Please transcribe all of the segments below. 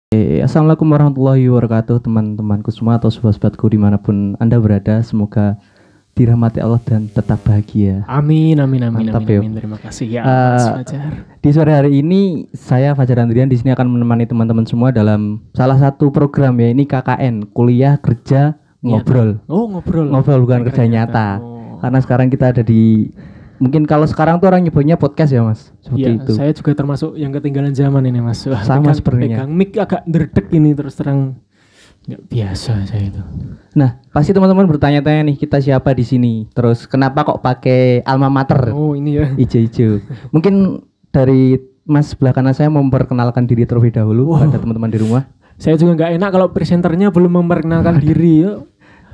Assalamualaikum warahmatullahi wabarakatuh, teman-temanku semua atau sobat-sobatku dimanapun Anda berada. Semoga dirahmati Allah dan tetap bahagia. Amin, amin, amin, Mantap, amin, yo. amin. Terima kasih ya, Mas Fajar. Di sore hari ini saya Fajar Andrian di sini akan menemani teman-teman semua dalam salah satu program, ya ini KKN, kuliah kerja ngobrol. Oh, ngobrol. Ngobrol bukan kerja nyata. Oh. Karena sekarang kita ada di, mungkin kalau sekarang tuh orang nyebutnya podcast ya Mas, seperti Ya, itu. saya juga termasuk yang ketinggalan zaman ini, Mas. Wah, Sama sepertinya. Pegang mic agak derdek ini, terus terang nggak biasa saya itu. Nah, pasti teman-teman bertanya-tanya nih, kita siapa di sini? Terus kenapa kok pakai alma mater? Oh, ini ya. Ijo-ijo. Mungkin dari Mas sebelah kanan saya memperkenalkan diri terlebih dahulu pada teman-teman di rumah. Saya juga nggak enak kalau presenternya belum memperkenalkan diri. Ya.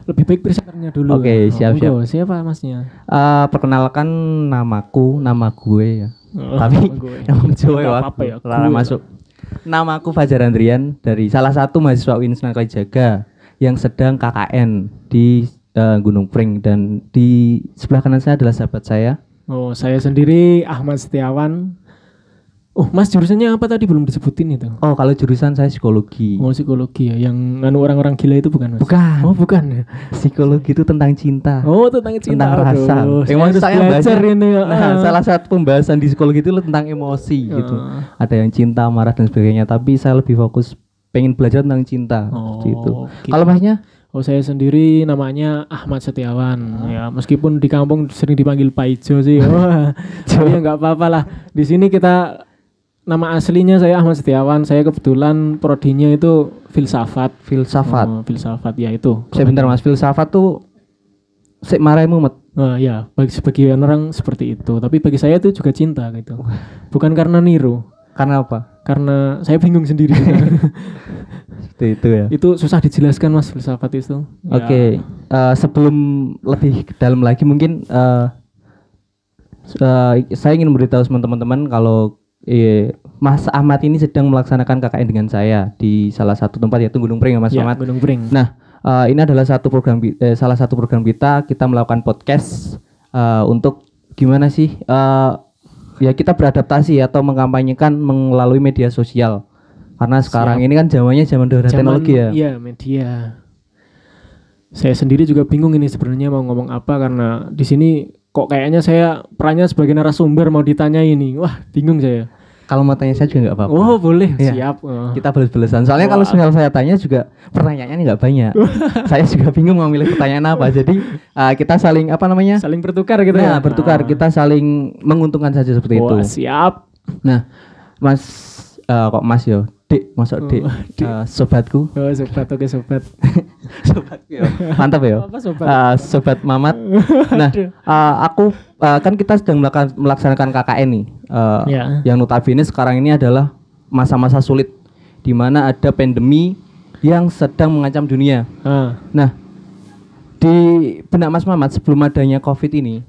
Lebih baik presenternya dulu. Oke, siap-siap. Monggo, siapa Masnya? Perkenalkan nama gue ya. Oh, Tapi gue. nama Jawa Nggak ya, apa-apa ya, Lara gue. masuk. Nama aku Fajar Andrian dari salah satu mahasiswa UIN Sunan Kalijaga yang sedang KKN di Gunung Pring, dan di sebelah kanan saya adalah sahabat saya. Oh, saya sendiri Ahmad Setiawan. Oh, Mas jurusannya apa tadi belum disebutin itu? Oh, kalau jurusan saya psikologi. Oh, psikologi ya, yang orang-orang gila itu bukan, Mas? Bukan. Oh, bukan ya. Psikologi itu tentang cinta. Oh, tentang cinta. Tentang rasa. Aduh, Emosi harus saya belajar belajar ini ya. Nah, salah satu pembahasan di psikologi itu tentang emosi gitu. Ada yang cinta, marah dan sebagainya. Tapi saya lebih fokus pengen belajar tentang cinta seperti itu. Oke. Kalau Masnya? Oh, saya sendiri namanya Ahmad Setiawan. Ya, meskipun di kampung sering dipanggil Pak Ijo sih. Wah, tapi ya nggak apa-apa lah. Di sini kita nama aslinya saya Ahmad Setiawan. Saya kebetulan prodinya itu filsafat. Filsafat. Oh, filsafat ya itu. Saya bentar Mas, filsafat tuh sik marai mumet. Nah, ya, bagi sebagian orang seperti itu. Tapi bagi saya itu juga cinta gitu. Bukan karena niru, Karena apa? karena saya bingung sendiri. Itu ya. Itu susah dijelaskan, Mas, filsafat itu. Ya. Oke, sebelum lebih dalam lagi mungkin saya ingin memberitahu teman-teman kalau Mas Ahmad ini sedang melaksanakan KKN dengan saya di salah satu tempat, yaitu Gunung Pring ya Mas Ya, Ahmad. Gunung Pring. Nah, ini adalah salah satu program kita melakukan podcast untuk gimana sih ya kita beradaptasi atau mengkampanyekan melalui media sosial. Karena sekarang ini kan zamannya zaman teknologi ya. Iya, media. Saya sendiri juga bingung ini sebenarnya mau ngomong apa, karena di sini kok kayaknya saya perannya sebagai narasumber mau ditanya ini. Wah, bingung saya. Kalau mau tanya saya juga nggak apa-apa. Oh, boleh. Iya. Siap. Oh. Kita balas-balasan. Soalnya kalau misal saya tanya juga pertanyaannya nggak banyak. Saya juga bingung mau milih pertanyaan apa. Jadi kita saling apa namanya? Saling bertukar gitu Nah, ya. bertukar. Kita saling menguntungkan saja seperti itu. Wah, siap. Nah, Mas kok Mas yo? Dik, masuk Dik. Sobatku. Oh, sobat, oke sobat. Sobatku yo. Mantap ya. Apa sobat? Sobat Mamat. Nah, aku kan kita sedang melaksanakan KKN nih. Ya. Yang notabene sekarang ini adalah masa-masa sulit di mana ada pandemi yang sedang mengancam dunia. Nah, di benak Mas Mamat sebelum adanya Covid ini,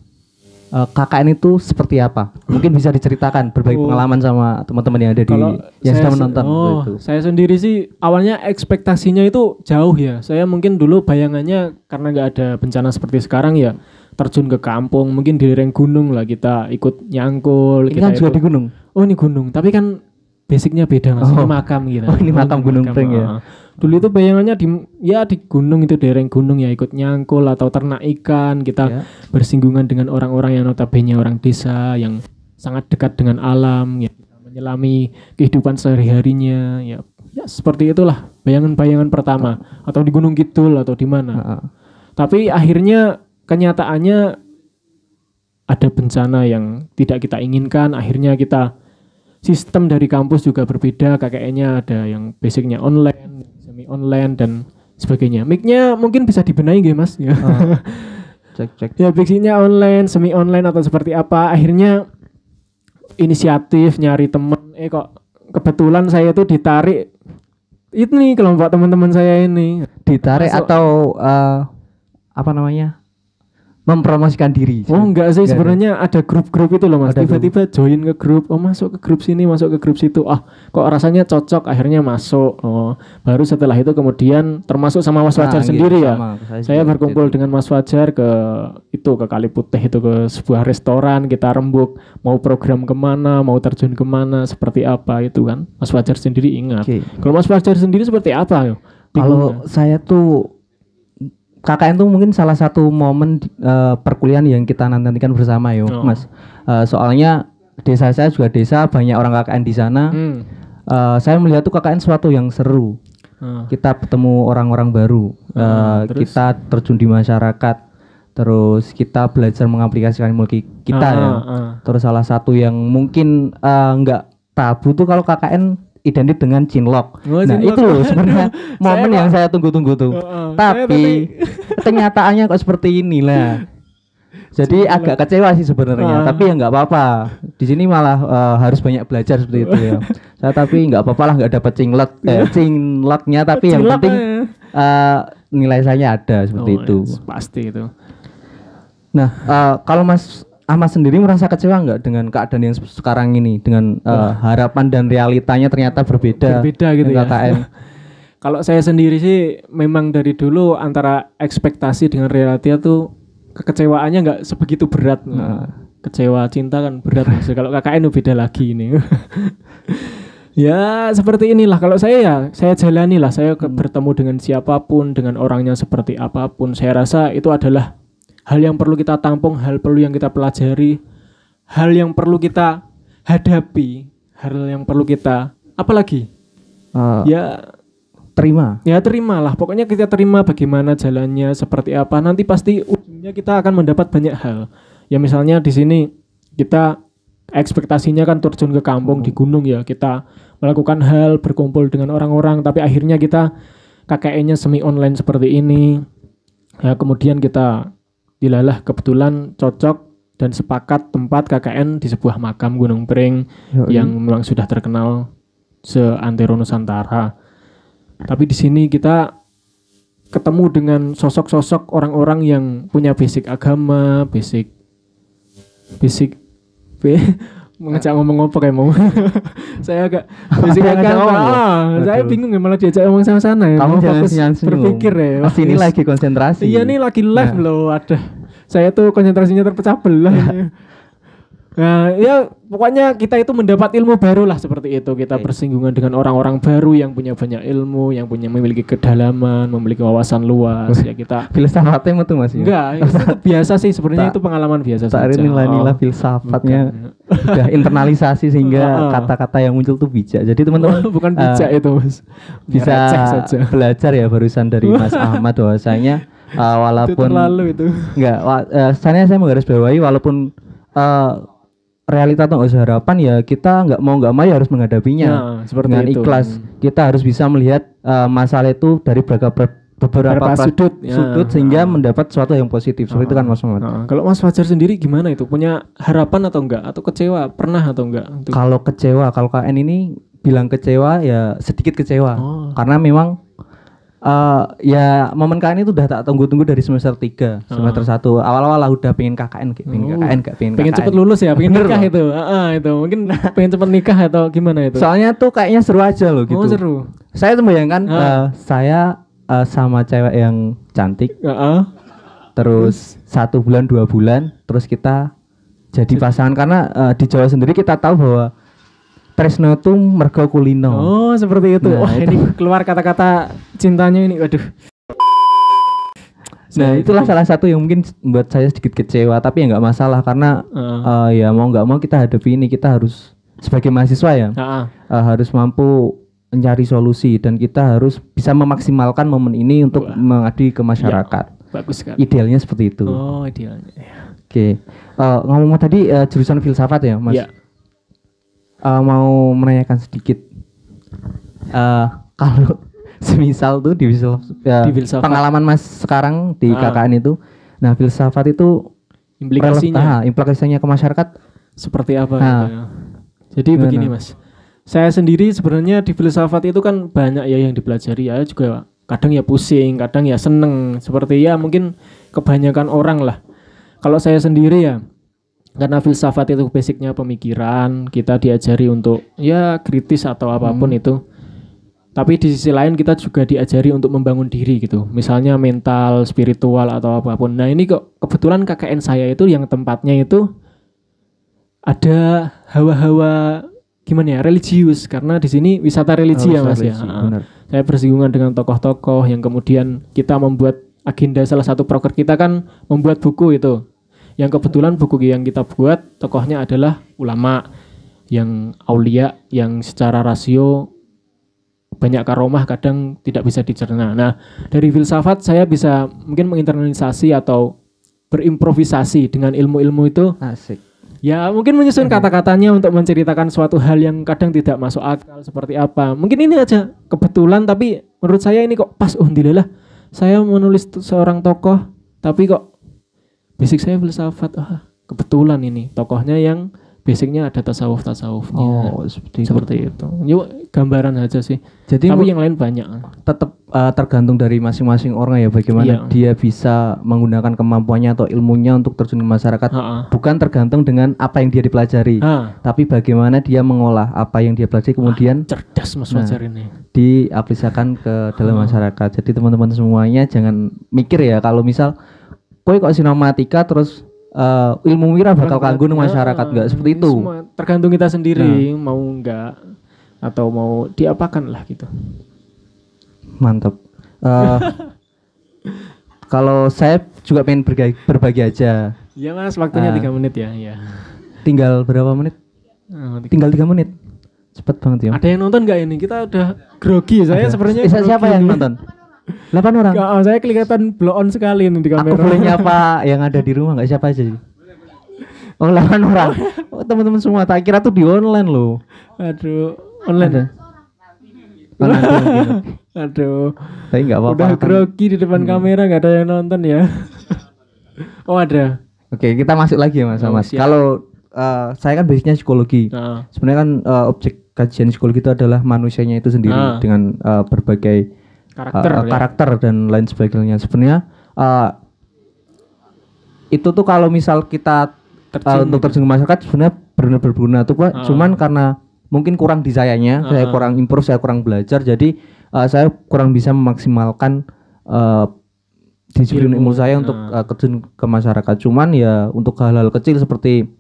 KKN itu seperti apa? Mungkin bisa diceritakan, berbagi pengalaman sama teman-teman yang ada di yang sedang menonton. Itu. Saya sendiri sih awalnya ekspektasinya itu jauh ya. Saya mungkin dulu bayangannya karena nggak ada bencana seperti sekarang ya, terjun ke kampung, mungkin di lereng gunung lah kita ikut nyangkul. Ini kan juga di gunung. Oh, ini gunung, tapi kan basicnya beda Mas. Ini makam gitu. Oh, ini makam Gunung Pring ya. Dulu itu bayangannya di gunung itu, di lereng gunung ya, ikut nyangkul atau ternak ikan, kita bersinggungan dengan orang-orang yang notabene orang desa yang sangat dekat dengan alam ya, kita menyelami kehidupan sehari-harinya ya. Ya seperti itulah bayangan-bayangan pertama, atau di Gunung Kidul atau di mana. Tapi akhirnya kenyataannya ada bencana yang tidak kita inginkan. Akhirnya kita sistem dari kampus juga berbeda, KKN-nya ada yang basicnya online, semi online dan sebagainya. Mic-nya mungkin bisa dibenahi nggih Mas? Ya. Cek. Ya basicnya online, semi online atau seperti apa. Akhirnya inisiatif nyari teman. Kok kebetulan saya tuh ditarik ini kelompok teman-teman saya ini. Ditarik atau apa namanya? mempromosikan diri. Oh enggak sih, sebenarnya ada grup-grup itu loh Mas. Tiba-tiba join ke grup, oh masuk ke grup sini, masuk ke grup situ. Ah, kok rasanya cocok, akhirnya masuk. Oh, baru setelah itu kemudian termasuk sama Mas Fajar sendiri ya. Saya berkumpul dengan Mas Fajar ke Kali Putih itu, ke sebuah restoran, kita rembuk mau program kemana, mau terjun kemana, seperti apa itu kan. Mas Fajar sendiri ingat. Kalau Mas Fajar sendiri seperti apa? Kalau saya tuh KKN tuh mungkin salah satu momen perkuliahan yang kita nantikan bersama Mas. Soalnya desa saya juga desa, banyak orang KKN di sana. Saya melihat tuh KKN suatu yang seru. Kita bertemu orang-orang baru, kita terjun di masyarakat, terus kita belajar mengaplikasikan ilmu kita ya. Terus salah satu yang mungkin nggak tabu tuh kalau KKN identik dengan cinlok. Nah itu loh sebenarnya momen yang saya tunggu-tunggu tuh. Tapi kenyataannya kok seperti inilah. Jadi agak kecewa sih sebenarnya. Tapi ya nggak apa-apa. Di sini malah harus banyak belajar seperti itu ya. Saya tapi nggak apa-apa lah nggak dapat cinloknya. Tapi yang penting nilai saya ada seperti itu. Pasti itu. Nah kalau Mas Ahmad sendiri merasa kecewa nggak dengan keadaan yang sekarang ini, dengan harapan dan realitanya ternyata berbeda gitu ya. KKN? Kalau saya sendiri sih memang dari dulu antara ekspektasi dengan realita tuh kekecewaannya nggak sebegitu berat. Kecewa cinta kan berat. Kalau KKN beda lagi ini. Ya seperti inilah kalau saya jalani lah. Saya bertemu dengan siapapun, dengan orangnya seperti apapun. Saya rasa itu adalah hal yang perlu kita tampung, hal perlu yang kita pelajari, hal yang perlu kita hadapi, hal yang perlu kita apalagi terima. Ya terimalah, pokoknya kita terima bagaimana jalannya, seperti apa. Nanti pasti ujungnya kita akan mendapat banyak hal. Ya misalnya di sini kita ekspektasinya kan terjun ke kampung di gunung ya, kita melakukan hal berkumpul dengan orang-orang, tapi akhirnya kita KKN-nya semi online seperti ini. Ya kemudian kita dilalah kebetulan cocok dan sepakat tempat KKN di sebuah makam Gunung Pring yang memang sudah terkenal seantero Nusantara. Tapi di sini kita ketemu dengan sosok-sosok orang-orang yang punya basic agama, basic mengajak ngomong apa kayak mau. Saya agak basic agama. Saya bingung ya malah diajak ngomong sama sana ya. Kamu jangan berpikir ya. Mas ini lagi konsentrasi. Iya nih lagi live loh. Ada. Saya tuh konsentrasinya terpecah belah. Nah, ya pokoknya kita itu mendapat ilmu baru lah seperti itu. Kita bersinggungan dengan orang-orang baru yang punya banyak ilmu, yang memiliki kedalaman, memiliki wawasan luas. Ya kita filsafatnya itu Mas. Enggak, itu biasa sih sebenarnya, itu pengalaman biasa saja. Nilai-nilai filsafatnya udah internalisasi sehingga kata-kata yang muncul tuh bijak. Jadi teman-teman bukan bijak itu Mas. Bisa belajar ya barusan dari Mas Ahmad bahwasanya walaupun itu. Enggak, saya menggarisbawahi walaupun realita atau harapan ya kita nggak mau ya harus menghadapinya dengan ikhlas. Kita harus bisa melihat masalah itu dari beberapa sudut sehingga mendapat sesuatu yang positif. Seperti itu kan Mas Muhammad. Kalau Mas Fajar sendiri gimana itu? Punya harapan atau enggak? Atau kecewa? Pernah atau enggak? Kalau kecewa, kalau KN ini bilang kecewa ya sedikit kecewa. Karena memang ya momen KKN itu udah tak tunggu-tunggu dari semester 3, semester 1. Awal-awal lah udah pengen KKN, pengen cepet lulus ya, pengen nikah itu. Itu mungkin pengen cepet nikah atau gimana itu? Soalnya tuh kayaknya seru aja loh gitu. Seru. Saya tuh bayangkan saya sama cewek yang cantik. Terus 1 bulan 2 bulan terus kita jadi pasangan karena di Jawa sendiri kita tahu bahwa tresno itu mergo kulino. Oh, seperti itu. Wah, ini keluar kata-kata cintanya ini. Waduh. Nah, itulah salah satu yang mungkin membuat saya sedikit kecewa, tapi ya nggak masalah karena ya mau nggak mau kita hadapi ini. Kita harus sebagai mahasiswa ya harus mampu mencari solusi dan kita harus bisa memaksimalkan momen ini untuk mengabdi ke masyarakat. Ya, bagus sekali. Idealnya seperti itu. Oh, idealnya. Oke. Ngomong tadi jurusan filsafat ya, Mas. Ya. Mau menanyakan sedikit kalau semisal tuh di filsafat pengalaman Mas sekarang di KKN itu, nah filsafat itu implikasinya ke masyarakat seperti apa gitu ya. Jadi begini Mas, saya sendiri sebenarnya di filsafat itu kan banyak ya yang dipelajari, ya juga kadang ya pusing, kadang ya seneng, seperti ya mungkin kebanyakan orang lah. Kalau saya sendiri ya, karena filsafat itu basicnya pemikiran, kita diajari untuk ya kritis atau apapun itu. Tapi di sisi lain kita juga diajari untuk membangun diri gitu. Misalnya mental, spiritual atau apapun. Nah ini kok kebetulan KKN saya itu yang tempatnya itu ada hawa-hawa gimana ya, religius. Karena di sini wisata religi ya Mas ya. Saya bersinggungan dengan tokoh-tokoh yang kemudian kita membuat agenda, salah satu proker kita kan membuat buku itu. Yang kebetulan buku yang kita buat tokohnya adalah ulama yang aulia yang secara rasio banyak karomah kadang tidak bisa dicerna. Nah, dari filsafat saya bisa mungkin menginternalisasi atau berimprovisasi dengan ilmu-ilmu itu. Asik. Ya, mungkin menyusun kata-katanya untuk menceritakan suatu hal yang kadang tidak masuk akal seperti apa. Mungkin ini aja kebetulan, tapi menurut saya ini kok pas. Alhamdulillah, saya menulis seorang tokoh, tapi kok basic saya filsafat. Kebetulan ini tokohnya yang basicnya ada tasawufnya. Oh, seperti itu. Yuk gambaran aja sih. Jadi tapi yang lain banyak. Tetap tergantung dari masing-masing orang ya, bagaimana dia bisa menggunakan kemampuannya atau ilmunya untuk terjun ke masyarakat. Bukan tergantung dengan apa yang dia dipelajari, tapi bagaimana dia mengolah apa yang dia pelajari kemudian cerdas Mas Fajar ini diaplikasikan ke dalam masyarakat. Jadi teman-teman semuanya jangan mikir ya kalau misal kowe kok sinematika terus ilmu wira bakal kanggo nang masyarakat, enggak seperti itu. Semua tergantung kita sendiri mau enggak atau mau diapakan lah gitu. Mantap. Kalau saya juga pengen berbagi aja. Iya Mas, waktunya 3 menit ya. Iya. Tinggal berapa menit? Tinggal 3 menit. Cepet banget ya. Ada yang nonton enggak ini? Kita udah grogi. Saya sebenarnya siapa yang nonton? 8 orang. Saya kelihatan blow on sekali ini di kamera. Aku boleh nyapa yang ada di rumah enggak, siapa aja sih? Oh 8 orang. Oh, teman-teman semua, tak kira tuh di online loh. Aduh, online. Aduh. Tapi enggak apa-apa. Udah grogi di depan kamera, enggak ada yang nonton ya. Oh, ada. Oke, kita masuk lagi ya Mas. Kalau saya kan basicnya psikologi. Sebenarnya kan objek kajian psikologi itu adalah manusianya itu sendiri dengan berbagai karakter dan lain sebagainya. Sebenarnya itu tuh kalau misal kita untuk terjun ke masyarakat sebenarnya benar berguna tuh Pak. Cuman karena mungkin kurang di sayanya, saya kurang improve, saya kurang belajar, jadi saya kurang bisa memaksimalkan disiplin ilmu saya untuk terjun ke masyarakat. Cuman ya untuk hal-hal kecil seperti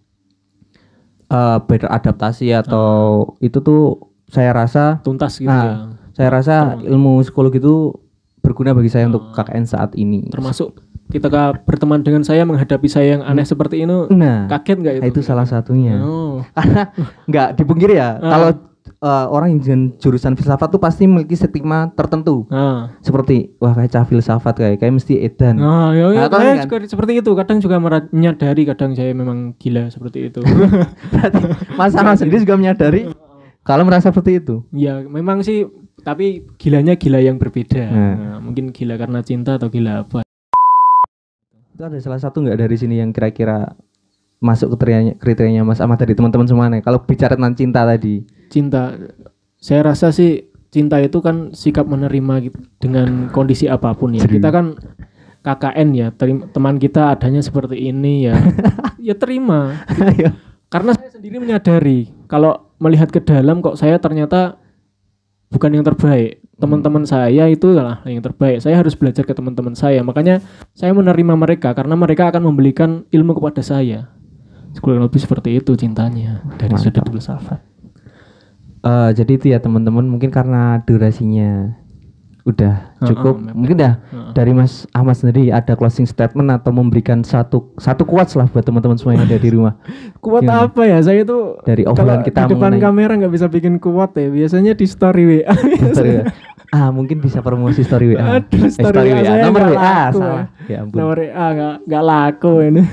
beradaptasi atau itu tuh saya rasa tuntas gitu ya. Saya rasa ilmu psikologi itu berguna bagi saya untuk KKN saat ini. Termasuk kita berteman dengan saya, menghadapi saya yang aneh seperti ini, kaget nggak itu? Itu salah satunya. Karena nggak dipungkiri ya, kalau orang yang dengan jurusan filsafat tuh pasti memiliki stigma tertentu. Seperti wah kayak cah filsafat kayak mesti edan. Saya juga seperti itu. Kadang juga menyadari kadang saya memang gila seperti itu. Berarti Mas Anwar sendiri juga menyadari kalau merasa seperti itu. Ya memang sih, tapi gilanya gila yang berbeda. Mungkin gila karena cinta atau gila apa. Itu ada salah satu nggak dari sini yang kira-kira masuk kriterianya Mas Ahmad dari teman-teman semua nih? Kalau bicara tentang cinta tadi. Cinta, saya rasa sih cinta itu kan sikap menerima gitu, dengan kondisi apapun ya. Kita kan KKN ya, teman kita adanya seperti ini ya, ya terima. Karena saya sendiri menyadari kalau melihat ke dalam kok saya ternyata bukan yang terbaik. Teman-teman saya itu adalah yang terbaik. Saya harus belajar ke teman-teman saya. Makanya saya menerima mereka karena mereka akan memberikan ilmu kepada saya. Kurang lebih seperti itu cintanya dari sudut filsafat. Jadi itu ya teman-teman, mungkin karena durasinya udah cukup, mungkin dah dari Mas Ahmad sendiri ada closing statement atau memberikan satu quotes lah buat teman-teman semua yang ada di rumah. Quote apa ya? Saya itu dari obrolan kita di depan kamera nggak bisa bikin quote ya. Biasanya di story WA. Mungkin bisa promosi story WA. Aduh, story WA saya nomor WA salah. Ya ampun. Nomor WA nggak laku ini.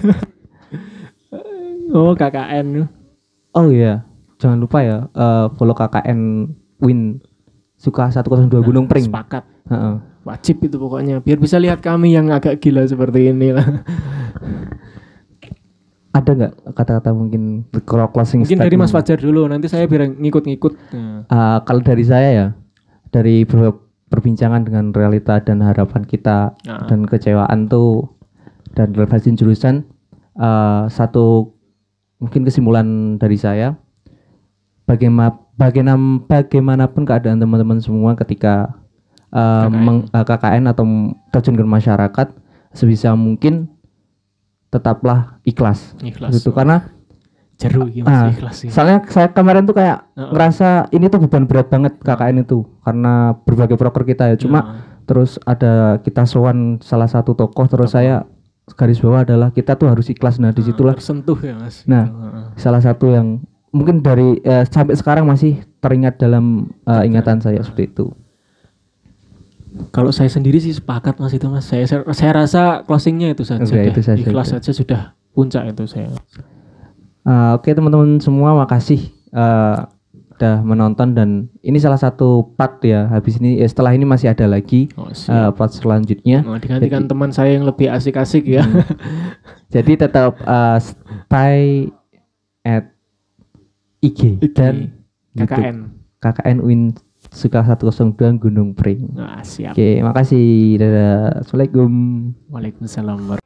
Oh KKN. Oh iya, jangan lupa ya follow KKN Win Suka 102 Gunung Pring. Sepakat. Wajib itu pokoknya biar bisa lihat kami yang agak gila seperti ini lah. Ada nggak kata-kata mungkin closing mungkin statement? Dari Mas Fajar dulu, nanti saya biar ngikut-ngikut. Kalau dari saya ya, dari perbincangan dengan realita dan harapan kita dan kecewaan tuh dan relevansi jurusan, satu mungkin kesimpulan dari saya, bagaimanapun keadaan teman-teman semua ketika KKN atau terjun ke masyarakat, sebisa mungkin tetaplah ikhlas gitu, karena ikhlas sih. Soalnya saya kemarin tuh kayak ngerasa ini tuh beban berat banget KKN itu, karena berbagai proker kita ya, cuma terus ada kita sowan salah satu tokoh, terus saya garis bawah adalah kita tuh harus ikhlas. Nah disitulah tersentuh ya Mas. Nah salah satu yang mungkin dari sampai sekarang masih teringat dalam ingatan saya seperti itu. Kalau saya sendiri sih sepakat Mas itu Mas. Saya rasa closingnya itu saja. Itu saja. Ikhlas saja sudah puncak itu saya. Oke teman-teman semua, makasih udah menonton, dan ini salah satu part ya. Habis ini setelah ini masih ada lagi part selanjutnya. Digantikan teman saya yang lebih asik-asik ya. Jadi tetap stay at IG dan KKN UIN Suka 102 Gunung Pring. Siap. Oke, makasih. Dadah. Assalamualaikum. Waalaikumsalam.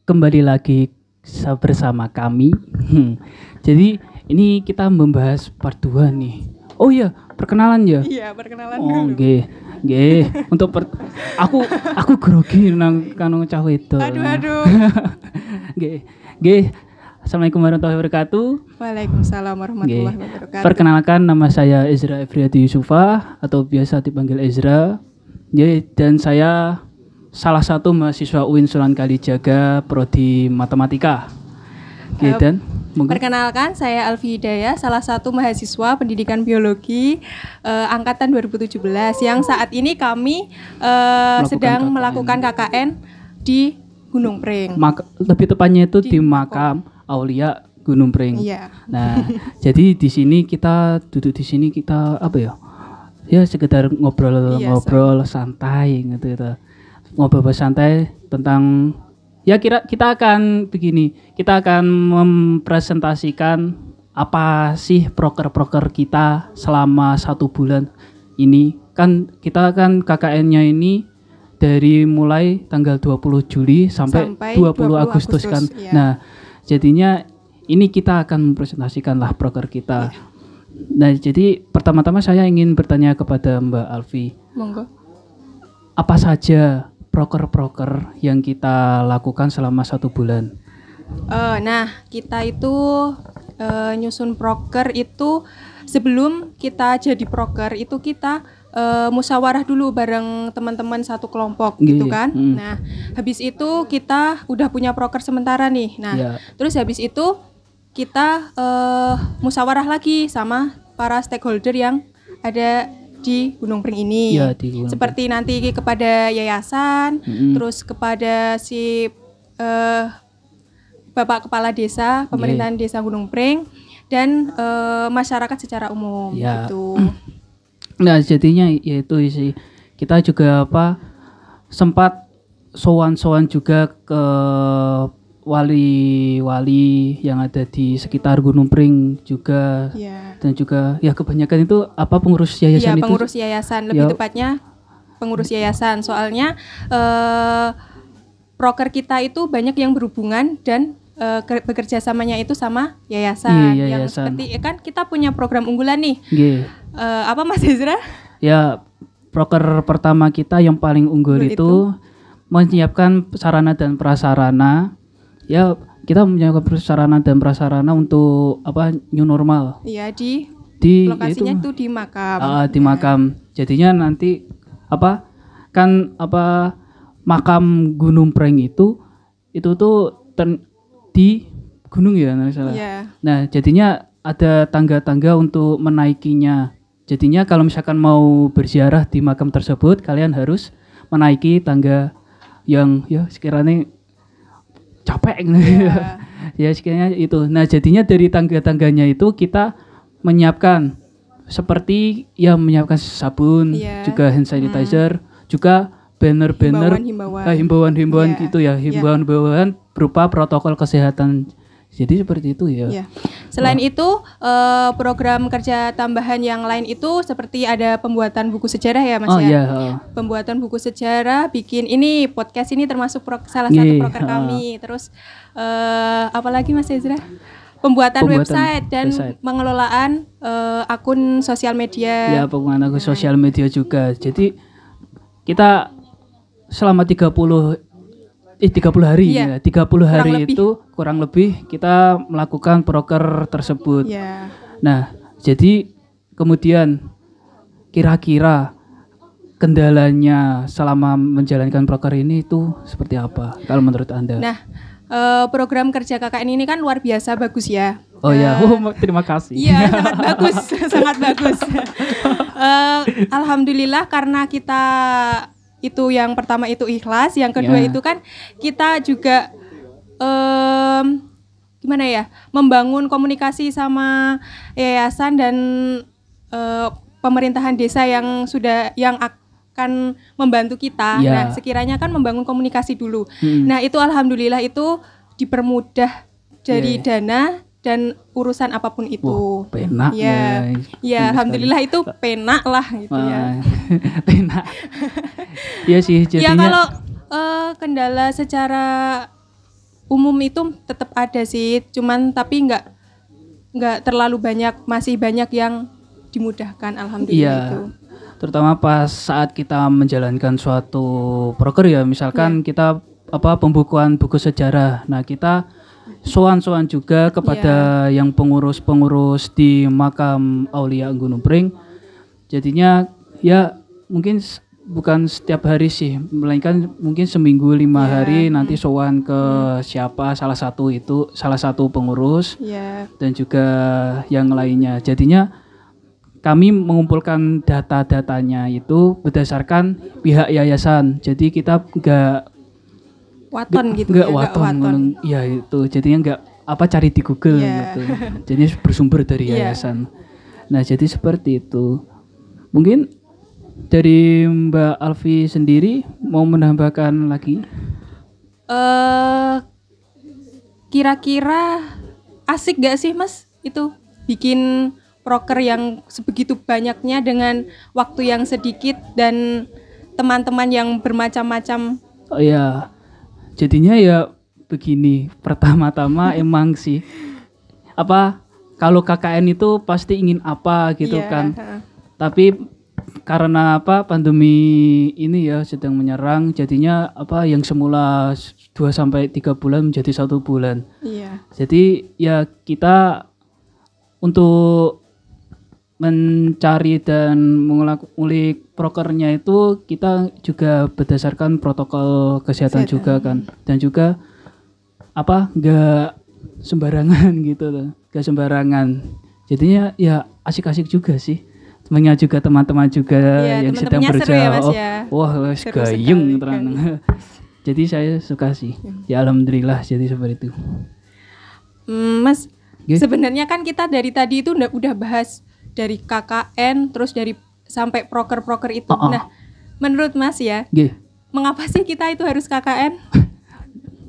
Kembali lagi bersama kami. Jadi ini kita membahas part 2 nih. Oh iya, perkenalan ya? Iya, perkenalan dulu. Nggih. Untuk aku grogi nang kanu cah wedok. Aduh. Nggih. Assalamualaikum warahmatullahi wabarakatuh. Waalaikumsalam warahmatullahi wabarakatuh. Perkenalkan, nama saya Ezra Efriadi Yusufa atau biasa dipanggil Ezra. Dan saya salah satu mahasiswa UIN Sunan Kalijaga prodi Matematika. Dan perkenalkan, saya Alfi Hidayah, salah satu mahasiswa pendidikan biologi angkatan 2017 yang saat ini kami sedang melakukan KKN di Gunung Pring. Lebih tepatnya itu di Makam Aulia Gunung Pring. Iya. Nah, jadi di sini kita duduk apa ya? Ya sekedar ngobrol santai gitu. Ngobrol santai tentang kita akan begini, kita akan mempresentasikan apa sih proker-proker kita selama 1 bulan ini. Kan kita kan KKN-nya ini dari mulai tanggal 20 Juli sampai 20 Agustus kan. Ya. Nah, jadinya ini kita akan mempresentasikan lah proker kita. Ya. Nah, jadi pertama-tama saya ingin bertanya kepada Mbak Alfi. Monggo. Apa saja proker-proker yang kita lakukan selama 1 bulan? Nah, kita itu nyusun proker itu sebelum kita jadi proker itu kita musyawarah dulu bareng teman-teman satu kelompok gitu kan. Nah, habis itu kita udah punya proker sementara nih. Nah, terus habis itu kita musyawarah lagi sama para stakeholder yang ada di Gunung Pring ini. Seperti nanti kepada yayasan, terus kepada si Bapak Kepala Desa, pemerintahan Desa Gunung Pring, dan masyarakat secara umum gitu. Nah, jadinya yaitu sih kita juga sempat sowan-sowan juga ke wali-wali yang ada di sekitar Gunung Pring juga. Dan juga kebanyakan itu pengurus yayasan itu. Pengurus yayasan, lebih tepatnya pengurus yayasan. Soalnya proker kita itu banyak yang berhubungan dan bekerja samanya itu sama yayasan. Yang seperti kan kita punya program unggulan nih. Apa Mas Ezra? Ya, proker pertama kita yang paling unggul itu menyiapkan sarana dan prasarana. Ya, kita menyiapkan sarana dan prasarana untuk new normal. Iya, di lokasinya itu di makam. Di makam. Jadinya nanti makam Gunung Pring itu tuh di gunung ya, salah. Nah, jadinya ada tangga-tangga untuk menaikinya. Jadinya kalau misalkan mau berziarah di makam tersebut, kalian harus menaiki tangga yang sekiranya capek ya sekiranya itu. Nah jadinya dari tangga-tangganya itu kita menyiapkan seperti ya menyiapkan sabun, juga hand sanitizer, juga banner-banner himbauan gitu ya, himbauan berupa protokol kesehatan. Jadi seperti itu ya. Selain itu program kerja tambahan yang lain itu seperti ada pembuatan buku sejarah ya Mas Pembuatan buku sejarah, bikin ini podcast ini termasuk salah satu program kami. Terus apalagi Mas Ezra? Pembuatan website dan pengelolaan akun sosial media. Ya, pengelolaan akun sosial media juga. Jadi kita selama 30 hari ya. 30 hari itu kurang lebih kita melakukan proker tersebut. Nah, jadi kemudian kira-kira kendalanya selama menjalankan proker ini itu seperti apa kalau menurut Anda? Nah, program kerja KKN ini kan luar biasa bagus ya. Terima kasih. Iya, sangat bagus, sangat bagus. Alhamdulillah karena kita itu yang pertama itu ikhlas, yang kedua itu kan kita juga gimana ya, membangun komunikasi sama yayasan dan pemerintahan desa yang akan membantu kita. Nah sekiranya kan membangun komunikasi dulu. Nah itu alhamdulillah itu dipermudah dari dana dan urusan apapun itu. Penak ya alhamdulillah itu penak lah gitu ya. Penak. Iya sih jadinya. Ya kalau kendala secara umum itu tetap ada sih, cuman tapi nggak terlalu banyak, masih banyak yang dimudahkan alhamdulillah itu. Terutama pas saat kita menjalankan suatu proker ya, misalkan kita pembukuan buku sejarah. Nah, kita sowan-sowan juga kepada yang pengurus-pengurus di makam Aulia Gunung Pring. Jadinya ya mungkin bukan setiap hari sih, melainkan mungkin seminggu 5 hari nanti sowan ke siapa salah satu pengurus dan juga yang lainnya. Jadinya kami mengumpulkan data-datanya itu berdasarkan pihak yayasan. Jadi kita enggak waton. Ya itu. Jadinya enggak cari di Google gitu. Jadi bersumber dari yayasan. Nah, jadi seperti itu. Mungkin dari Mbak Alfi sendiri mau menambahkan lagi? Kira-kira asik gak sih Mas itu bikin proker yang sebegitu banyaknya dengan waktu yang sedikit dan teman-teman yang bermacam-macam? Oh ya, jadinya ya begini. Pertama-tama emang sih kalau KKN itu pasti ingin apa gitu kan. Tapi karena pandemi ini ya sedang menyerang, jadinya yang semula 2-3 bulan menjadi 1 bulan. Jadi ya kita untuk mencari dan mengulik prokernya itu kita juga berdasarkan protokol kesehatan juga kan, dan juga nggak sembarangan gitu loh, nggak sembarangan. Jadinya ya asik-asik juga sih. Temannya juga teman-teman juga yang sedang berjauh. Wah, gayung terang. Jadi saya suka sih. Ya alhamdulillah jadi seperti itu. Mas, sebenarnya kan kita dari tadi itu udah bahas dari KKN terus dari sampai proker-proker itu. Nah, menurut Mas ya, mengapa sih kita itu harus KKN?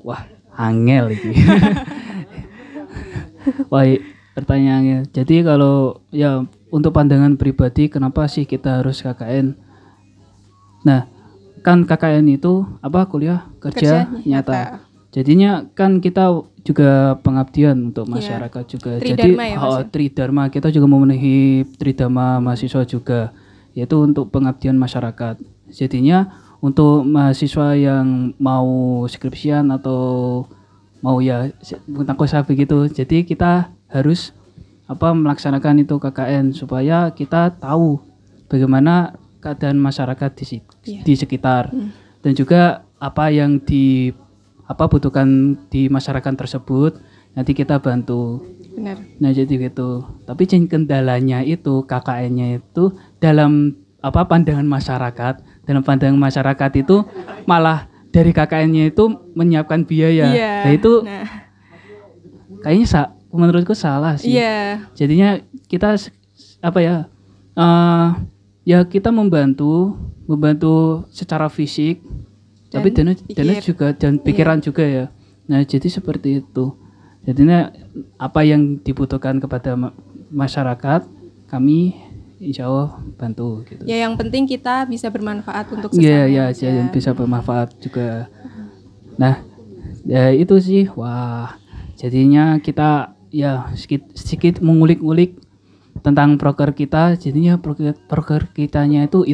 Wah, angel iki. Wah, pertanyaannya. Jadi kalau ya untuk pandangan pribadi, kenapa sih kita harus KKN? Nah, kan KKN itu kuliah kerja nyata. Jadinya kan kita juga pengabdian untuk masyarakat juga. Tridharma jadi Tridharma, kita juga memenuhi Tridharma mahasiswa juga, yaitu untuk pengabdian masyarakat. Jadinya untuk mahasiswa yang mau skripsian atau mau tentang begitu, jadi kita harus melaksanakan itu KKN supaya kita tahu bagaimana keadaan masyarakat di sekitar dan juga apa yang butuhkan di masyarakat tersebut, nanti kita bantu. Benar. Nah jadi gitu. Tapi kendalanya itu KKN-nya itu dalam pandangan masyarakat. Dalam pandangan masyarakat itu malah dari KKN-nya itu menyiapkan biaya. Nah itu kayaknya menurutku salah sih. Jadinya kita apa ya? Ya kita membantu secara fisik, tapi dana juga dan pikiran juga ya. Nah jadi seperti itu. Jadinya apa yang dibutuhkan kepada masyarakat, kami insya Allah bantu gitu. Ya yang penting kita bisa bermanfaat untuk sesama. Iya yang bisa bermanfaat juga. Nah ya itu sih. Wah jadinya kita ya sedikit mengulik-ulik tentang proker kita. Jadinya proker kitanya itu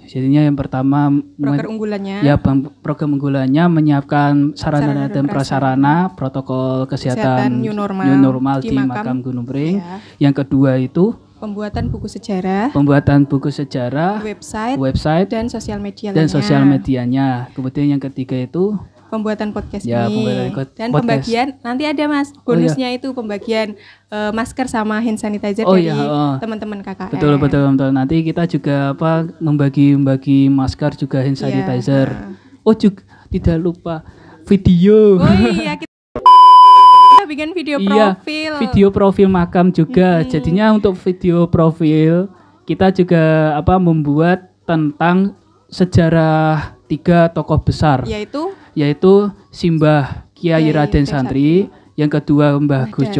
jadinya yang pertama proker unggulannya ya program unggulannya menyiapkan sarana dan prasarana protokol kesehatan new normal di makam Gunung Pring. Yang kedua itu pembuatan buku sejarah, website dan sosial medianya. Kemudian yang ketiga itu pembuatan podcast ya, ini dan podcast. Pembagian nanti ada Mas bonusnya itu pembagian masker sama hand sanitizer dari teman-teman KKN. Betul. Nanti kita juga membagi masker juga hand sanitizer. Juga tidak lupa video. Kita bikin video profil. Video profil makam juga. Jadinya untuk video profil kita juga membuat tentang sejarah 3 tokoh besar. Yaitu Simbah Kiai Raden Santri, yang kedua Mbah Gus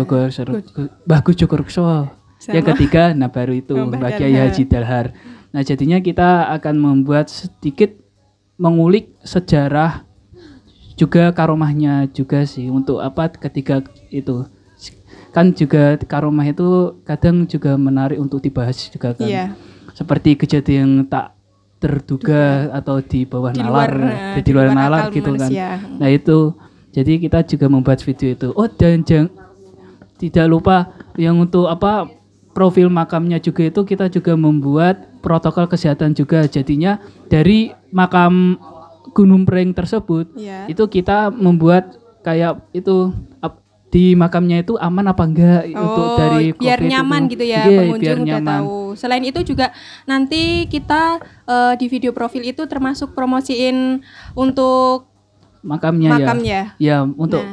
Jogorokso, yang ketiga baru itu Mbah Kiai Haji Dalhar. Nah jadinya kita akan membuat sedikit mengulik sejarah juga karomahnya juga sih, untuk ketika itu kan juga karomah itu kadang juga menarik untuk dibahas juga kan. Seperti kejadian yang tak terduga atau di bawah nalar, di luar nalar gitu manusia. Kan. Nah itu, jadi kita juga membuat video itu. Dan tidak lupa yang untuk profil makamnya juga itu kita juga membuat protokol kesehatan juga. Jadinya dari makam Gunung Pring tersebut, itu kita membuat kayak itu di makamnya itu aman apa enggak untuk dari biar COVID nyaman itu. Gitu ya, pengunjung udah tahu. Selain itu juga nanti kita di video profil itu termasuk promosiin untuk makamnya. Ya untuk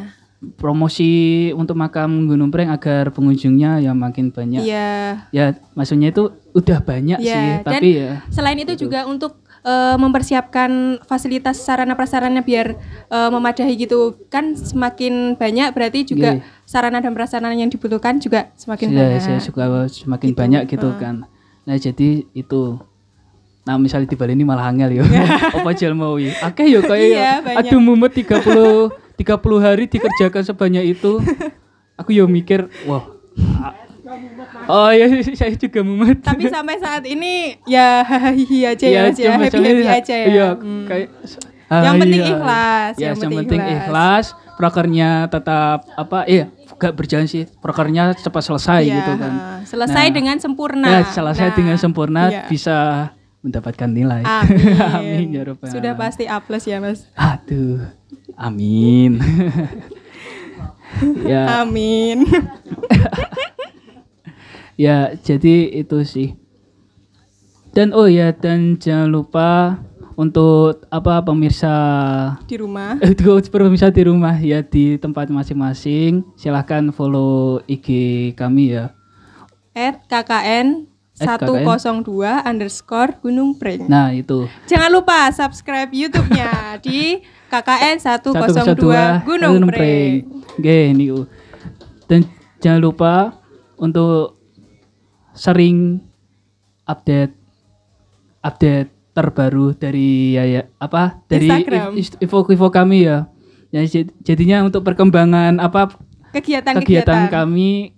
promosi untuk makam Gunung Pring agar pengunjungnya yang makin banyak. Ya maksudnya itu udah banyak sih, tapi ya selain itu juga untuk mempersiapkan fasilitas sarana prasarana biar memadahi gitu kan, semakin banyak berarti juga sarana dan prasarana yang dibutuhkan juga semakin banyak. Saya suka semakin gitu. Banyak gitu kan. Nah jadi itu. Nah misalnya di Bali ini malah angel yo. Apa jel mau ya? Akeh yo kayak aduh mumet 30 hari dikerjakan sebanyak itu. Aku yo mikir, wah. Oh ya saya juga mumet. Tapi sampai saat ini ya hahihi aja ya Mas ya, happy aja ya. Iya, kayak yang penting ikhlas. Ya, yang penting ikhlas. Prokernya tetap gak berjalan sih. Prokernya cepat selesai gitu kan. Selesai dengan sempurna. Ya, selesai dengan sempurna bisa mendapatkan nilai. Amin ya Rabbal. Sudah pasti A+ ya Mas. Aduh. Amin. Ya. Amin. Ya, jadi itu sih. Dan dan jangan lupa untuk pemirsa di rumah. Pemirsa di rumah ya, di tempat masing-masing. Silahkan follow IG kami ya. @KKN102_Gunung Pring. Nah, itu. Jangan lupa subscribe YouTube-nya di KKN102 Gunung Pring. Oke, niku. Dan jangan lupa untuk sering update terbaru dari dari info kami ya. Jadinya untuk perkembangan kegiatan kami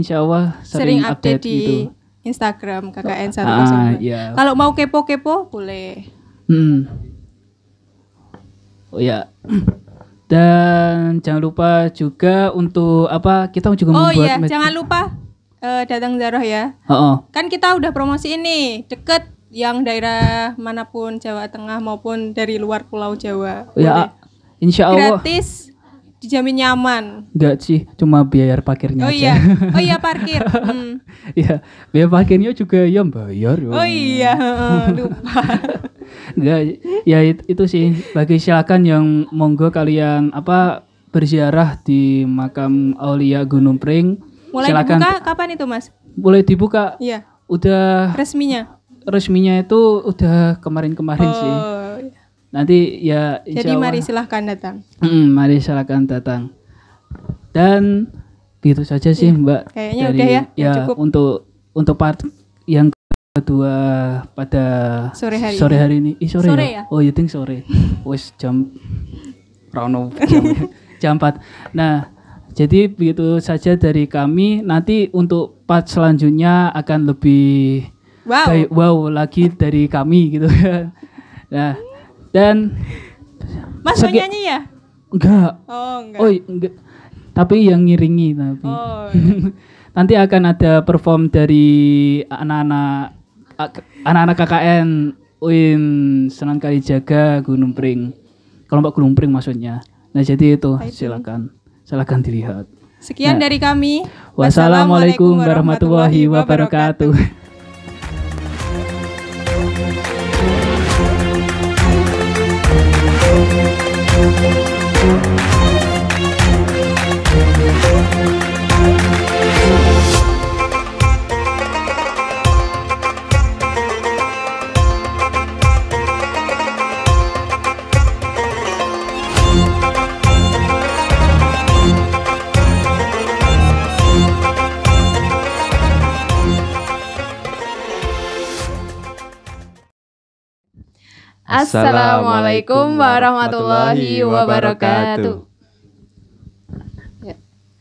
insya Allah sering update di gitu. Instagram KKN102. Kalau mau kepo-kepo boleh. Oh ya. Dan jangan lupa juga untuk kita juga membuat jangan lupa datang ziarah ya. Kan kita udah promosi ini deket yang daerah manapun Jawa Tengah maupun dari luar Pulau Jawa. Ya, insya Allah. Gratis dijamin nyaman. Enggak sih, cuma biaya parkirnya Oh aja. iya. Oh iya parkir. Iya, biaya parkirnya juga ya bayar. Oh iya, lupa. Enggak, ya itu sih. Bagi silakan yang monggo kalian berziarah di makam Aulia Gunung Pring. Mulai silakan dibuka kapan itu, Mas? Mulai dibuka. Iya. Udah Resminya itu udah kemarin-kemarin sih. iya. Nanti ya insya Jadi Allah. mari silahkan datang. Mari silakan datang. Dan gitu saja sih Mbak. Kayaknya udah ya cukup. Untuk part yang kedua pada Sore hari ini. Sore ya? Oh, you think sore. Wes jam jam 4. Nah, jadi begitu saja dari kami. Nanti untuk part selanjutnya akan lebih wow lagi dari kami gitu kan. Nah, dan Mas mau nyanyi ya? Enggak. Oh, enggak. Oh, enggak. Tapi yang ngiringi tapi. Oh. Nanti akan ada perform dari anak-anak KKN UIN Sunan Kalijaga Gunung Pring. Kelompok Gunung Pring maksudnya. Nah, jadi itu silakan dilihat. Sekian dari kami. Wassalamualaikum warahmatullahi wabarakatuh. Assalamualaikum warahmatullahi wabarakatuh.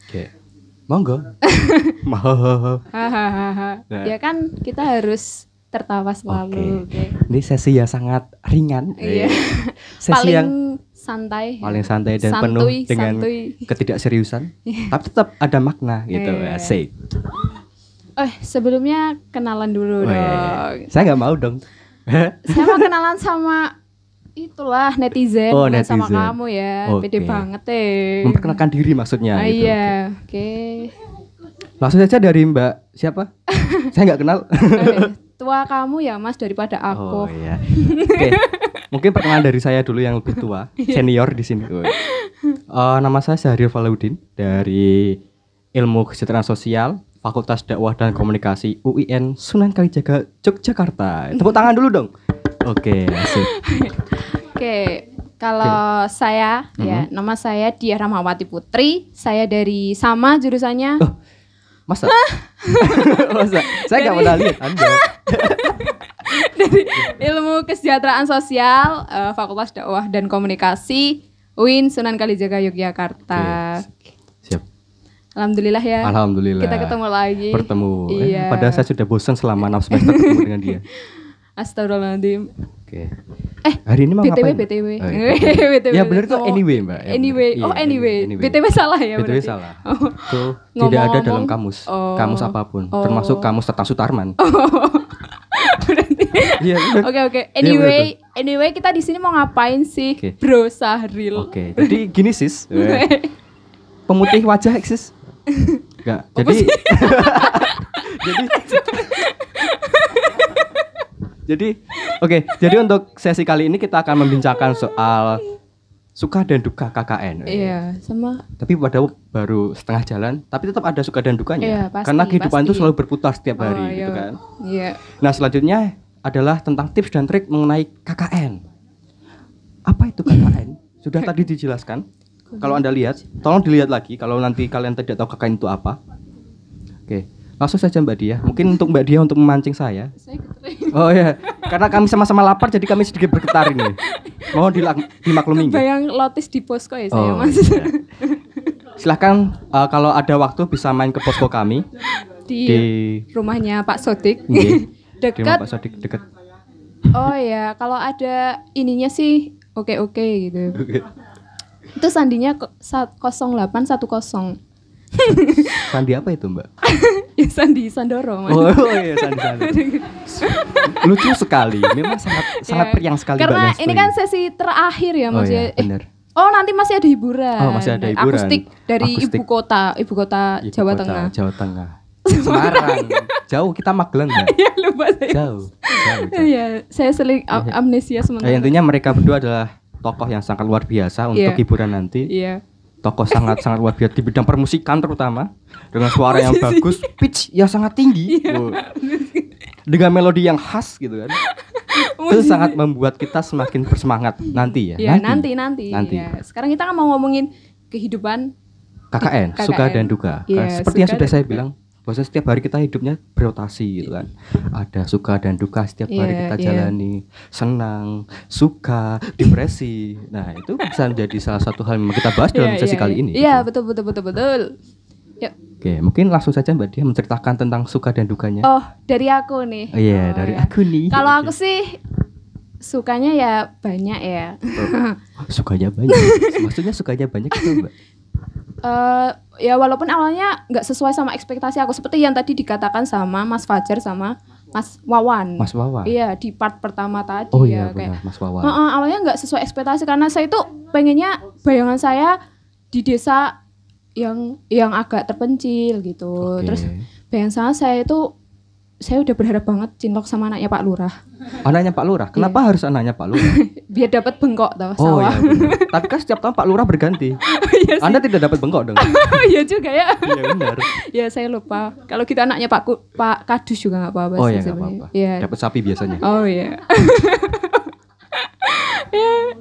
Oke, monggo. Ya kan kita harus tertawa selalu. Oke. Ini sesi yang sangat ringan. Iya. Sesi paling yang santai. Paling santai dan penuh dengan ketidakseriusan. Tapi tetap ada makna gitu. Asik. Sebelumnya kenalan dulu dong. Saya nggak mau dong. Saya mau kenalan sama itulah netizen, bukan sama kamu ya. Pede banget Memperkenalkan diri maksudnya gitu. Iya, oke. Langsung saja dari Mbak siapa? Saya nggak kenal. Tua kamu ya Mas daripada aku. Oh iya. Oke. Mungkin perkenalan dari saya dulu yang lebih tua, senior di sini. Nama saya Syahril Falaudin dari Ilmu Kesejahteraan Sosial, Fakultas Dakwah dan Komunikasi UIN Sunan Kalijaga Yogyakarta. Tepuk tangan dulu dong. Oke, asik. Oke, kalau saya ya nama saya Diah Rahmawati Putri. Saya dari sama jurusannya. Masa? Saya nggak pernah lihat Anda. Dari Ilmu Kesejahteraan Sosial, Fakultas Dakwah dan Komunikasi UIN Sunan Kalijaga Yogyakarta. Siap. Alhamdulillah ya. Alhamdulillah. Kita ketemu lagi. Bertemu. Iya. Padahal saya sudah bosan selama 6 semester ketemu dengan dia. Astagfirullahaladzim. Oke. Hari ini mau ngapain? BTW. BTW. Ya benar itu anyway, Mbak. Anyway. BTW salah ya BTW berarti. salah. Itu tidak ada dalam kamus. Kamus apapun, termasuk kamus Tata Sutarman. Berarti. Iya. Oke. Anyway, kita di sini mau ngapain sih, Bro Syahril? Oke. Jadi gini sis. Pemutih wajah sis. Enggak. Jadi untuk sesi kali ini kita akan membincangkan soal suka dan duka KKN. Iya, sama. Tapi baru setengah jalan, tapi tetap ada suka dan dukanya. Iya, pasti, karena kehidupan itu selalu berputar setiap hari gitu kan. Iya. Nah, selanjutnya adalah tentang tips dan trik mengenai KKN. Apa itu KKN? Sudah tadi dijelaskan. Kalau Anda lihat, tolong dilihat lagi kalau nanti kalian tidak tahu KKN itu apa. Oke. Langsung saja Mbak Diah. Mungkin untuk Mbak Diah untuk memancing saya. Oh ya, karena kami sama-sama lapar jadi kami sedikit bergetar ini. Mohon dimaklumi. Kebayang lotis di posko ya saya Mas. Ya. Silahkan kalau ada waktu bisa main ke posko kami di rumahnya Pak Sodik. Dekat. Pak Sodik dekat. Oh ya, kalau ada ininya sih oke gitu. Itu sandinya 0810. Sandi apa itu Mbak? Ya Sandi Sandoro Mas. Oh iya Sandi. Lucu sekali. Memang sangat periang sekali karena Mbak ini kan sesi terakhir ya Mas ya. Benar. Oh, nanti masih ada hiburan. Oh, masih ada hiburan. Akustik dari Akustik. ibu kota Jawa Tengah. Jawa Tengah. Semarang. Jauh kita Magelang ya. Iya, lupa saya. Jauh. Iya, saya seling amnesia sementara. Intinya mereka berdua adalah tokoh yang sangat luar biasa untuk hiburan nanti. Iya. Tokoh sangat luar biasa di bidang permusikan terutama, dengan suara yang bagus, pitch yang sangat tinggi. Dengan melodi yang khas gitu kan. Itu sangat membuat kita semakin bersemangat nanti ya. Iya, nanti. Ya. Sekarang kita kan mau ngomongin kehidupan KKN, suka dan duka. Ya, seperti yang sudah saya bilang, bahwa setiap hari kita hidupnya berotasi gitu kan. Ada suka dan duka setiap hari kita jalani. Senang, suka, depresi. Nah, itu bisa menjadi salah satu hal yang kita bahas dalam sesi kali ini. Iya, betul. Yuk. Oke, mungkin langsung saja Mbak Dia menceritakan tentang suka dan dukanya. Oh, dari aku nih. Oh iya, dari aku nih. Kalau aku sih sukanya ya banyak ya. Sukanya banyak. Maksudnya sukanya banyak itu, Mbak? Ya walaupun awalnya nggak sesuai sama ekspektasi aku, seperti yang tadi dikatakan sama Mas Fajar sama Mas Wawan. Mas Wawan. Iya, di part pertama tadi. Oh ya, iya, benar, Mas Wawan. Awalnya nggak sesuai ekspektasi karena saya itu pengennya bayangan saya di desa yang agak terpencil gitu. Terus bayangan saya itu saya udah berharap banget cinlok sama anaknya Pak Lurah. Anaknya Pak Lurah? Kenapa harus anaknya Pak Lurah? Biar dapat bengkok tau Oh sawah. iya, tapi kan setiap tahun Pak Lurah berganti. Iya Anda tidak dapat bengkok dong? Iya juga ya. Iya benar. Ya saya lupa. Kalau kita anaknya Pak Kadus juga nggak apa-apa Oh sih iya nggak sebenarnya. apa-apa. Iya. Dapat sapi biasanya. Oh iya.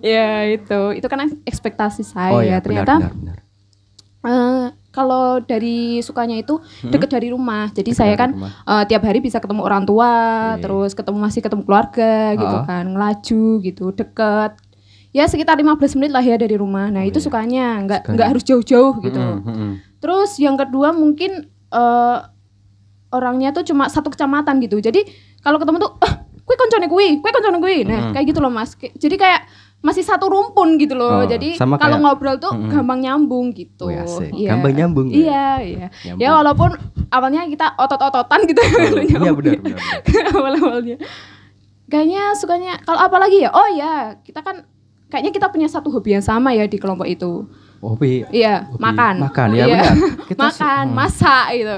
ya itu kan ekspektasi saya. Oh iya, Ternyata benar. kalau dari sukanya itu deket dari rumah. Jadi saya kan tiap hari bisa ketemu orang tua, terus masih ketemu keluarga gitu kan, ngelaju gitu, deket. Ya sekitar 15 menit lah ya dari rumah. Nah, itu sukanya, nggak harus jauh-jauh gitu. Terus yang kedua mungkin orangnya tuh cuma satu kecamatan gitu. Jadi kalau ketemu tuh kue koncone kuwi. Nah, kayak gitu loh, Mas. Jadi kayak masih satu rumpun gitu loh. Jadi kalau ngobrol tuh gampang nyambung gitu. Iya. Gampang nyambung ya. Iya. Ya walaupun awalnya kita otot-ototan gitu. Iya benar. Awal-awalnya. Kayaknya sukanya kalau apa lagi ya? Oh ya, kayaknya kita punya satu hobi yang sama ya di kelompok itu. Hobi. Iya, makan. Makan ya benar. Makan, masak gitu.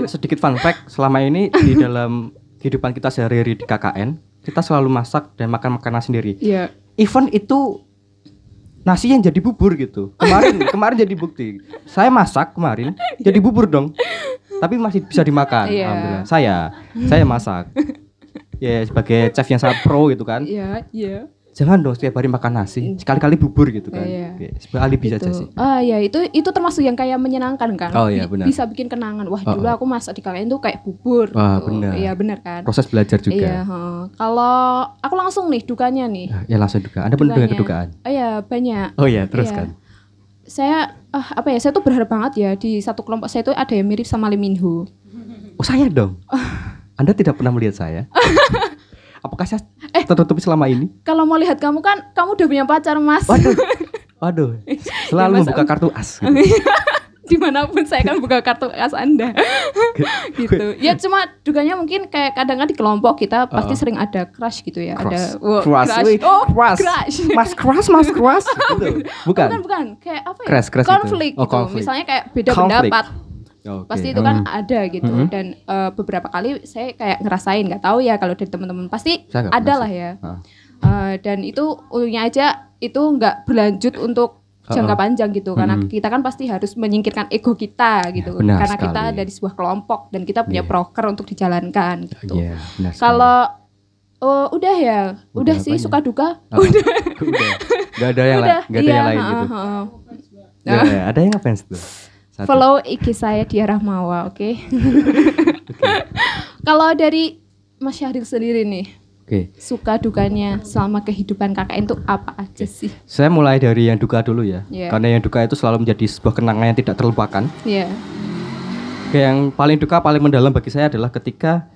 Sedikit fun fact, selama ini di dalam kehidupan kita sehari-hari di KKN, kita selalu masak dan makan makanan sendiri. Iya. Even itu nasi yang jadi bubur gitu. Kemarin jadi bukti. Saya masak kemarin jadi bubur dong. Tapi masih bisa dimakan. Alhamdulillah. Saya masak. Ya sebagai chef yang sangat pro gitu kan. Iya. Jangan dong setiap hari makan nasi, sekali-kali bubur gitu kan. Sebagai alibi gitu. saja sih. Ya itu termasuk yang kayak menyenangkan kan. Oh iya benar. Bisa bikin kenangan. Wah, dulu aku masak di KKN tuh kayak bubur. Wah, gitu. benar. Iya benar kan. Proses belajar juga. Iya, kalau aku langsung nih dukanya nih. Ya langsung duka. Anda pernah dengan kedukaan? Iya, banyak. Oh iya, terus kan. Saya saya tuh berharap banget ya di satu kelompok saya itu ada yang mirip sama Lee Min Ho. Oh, saya dong. Anda tidak pernah melihat saya? Apakah saya tertutupi selama ini? Kalau mau lihat kamu kan, kamu udah punya pacar, Mas. Waduh. Selalu membuka kartu as. Gitu. Dimanapun saya kan buka kartu as Anda. Gitu. Ya cuma dukanya mungkin kayak kadang di kelompok kita pasti sering ada crush gitu ya. Crush. Ada Crush. Crush. Gitu. Bukan. Kayak apa ya? Crush konflik gitu. Konflik. Misalnya kayak beda pendapat. Pasti itu kan ada gitu. Dan beberapa kali saya kayak ngerasain, nggak tahu ya kalau dari teman-teman pasti ada lah ya. Dan itu ujungnya aja itu nggak berlanjut untuk jangka panjang gitu, karena kita kan pasti harus menyingkirkan ego kita gitu, karena sekali. Kita dari sebuah kelompok dan kita punya proker untuk dijalankan gitu. Kalau udah sih apanya? Suka duka udah nggak ada yang lain gitu. Ada yang apa itu? Follow IG saya Dia Rahmawa, oke? Kalau dari Mas Syahril sendiri nih, suka dukanya selama kehidupan KKN itu apa aja sih? Saya mulai dari yang duka dulu ya, karena yang duka itu selalu menjadi sebuah kenangan yang tidak terlupakan. Yang paling duka, paling mendalam bagi saya adalah ketika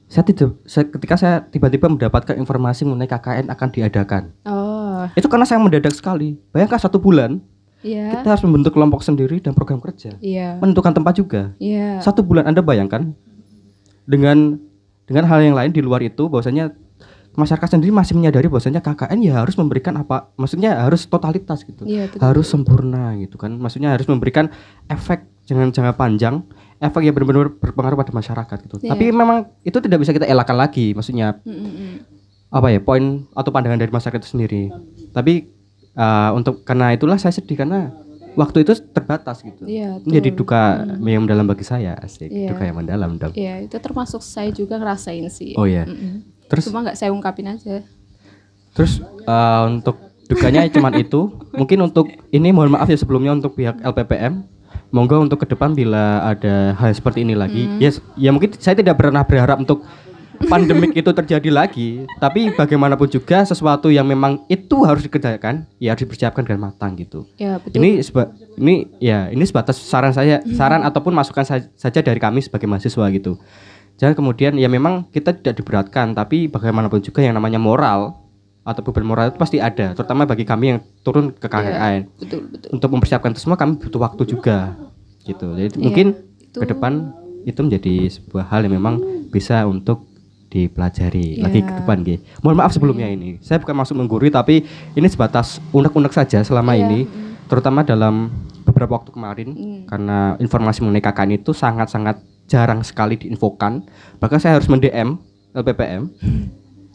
saya tiba-tiba mendapatkan informasi mengenai KKN akan diadakan. Itu karena saya mendadak sekali. Bayangkan 1 bulan. Kita harus membentuk kelompok sendiri dan program kerja, menentukan tempat juga. 1 bulan, Anda bayangkan dengan hal yang lain di luar itu, bahwasanya masyarakat sendiri masih menyadari bahwasanya KKN ya harus memberikan apa, maksudnya harus totalitas gitu, harus sempurna gitu kan, maksudnya harus memberikan efek jangka panjang, efek yang benar-benar berpengaruh pada masyarakat gitu. Tapi memang itu tidak bisa kita elakkan lagi, maksudnya apa ya, poin atau pandangan dari masyarakat itu sendiri. Tapi untuk karena itulah saya sedih karena waktu itu terbatas gitu. Jadi duka yang mendalam bagi saya, asik. Duka yang mendalam dong. Iya, itu termasuk saya juga ngerasain sih. Oh iya. Terus cuma nggak saya ungkapin aja. Terus untuk dukanya cuman itu. Mungkin untuk ini mohon maaf ya sebelumnya untuk pihak LPPM. Monggo untuk ke depan bila ada hal seperti ini lagi. Ya mungkin saya tidak pernah berharap untuk pandemik itu terjadi lagi, tapi bagaimanapun juga sesuatu yang memang itu harus dikerjakan, ya harus dipersiapkan dengan matang gitu. Ya, betul. Ini sebatas saran saya, saran ataupun masukan saja dari kami sebagai mahasiswa gitu. Jangan kemudian ya memang kita tidak diberatkan, tapi bagaimanapun juga yang namanya moral atau beban moral itu pasti ada, terutama bagi kami yang turun ke KKN. Betul. Untuk mempersiapkan itu semua kami butuh waktu juga gitu. Jadi mungkin ke depan itu menjadi sebuah hal yang memang bisa untuk dipelajari lagi ke depan gitu. Mohon maaf sebelumnya ini. Saya bukan maksud menggurui, tapi ini sebatas unek-unek saja selama ini, terutama dalam beberapa waktu kemarin karena informasi mengenai KKN itu sangat-sangat jarang sekali diinfokan. Bahkan saya harus mend-DM LPPM.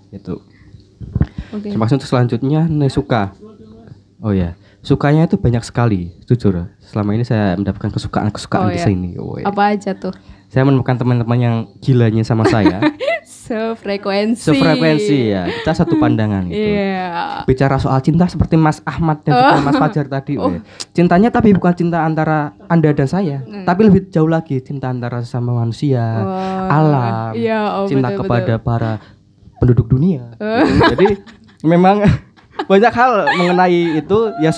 Gitu. Termasuk untuk selanjutnya Nesuka. Oh ya, sukanya itu banyak sekali, jujur. Selama ini saya mendapatkan kesukaan di sini. Apa aja tuh? Saya menemukan teman-teman yang gilanya sama saya. Sefrekuensi ya. Kita satu pandangan gitu. Bicara soal cinta seperti Mas Ahmad dan juga Mas Fajar tadi. Cintanya tapi bukan cinta antara Anda dan saya, tapi lebih jauh lagi, cinta antara sesama manusia, alam, cinta kepada para penduduk dunia. Jadi memang banyak hal mengenai itu ya,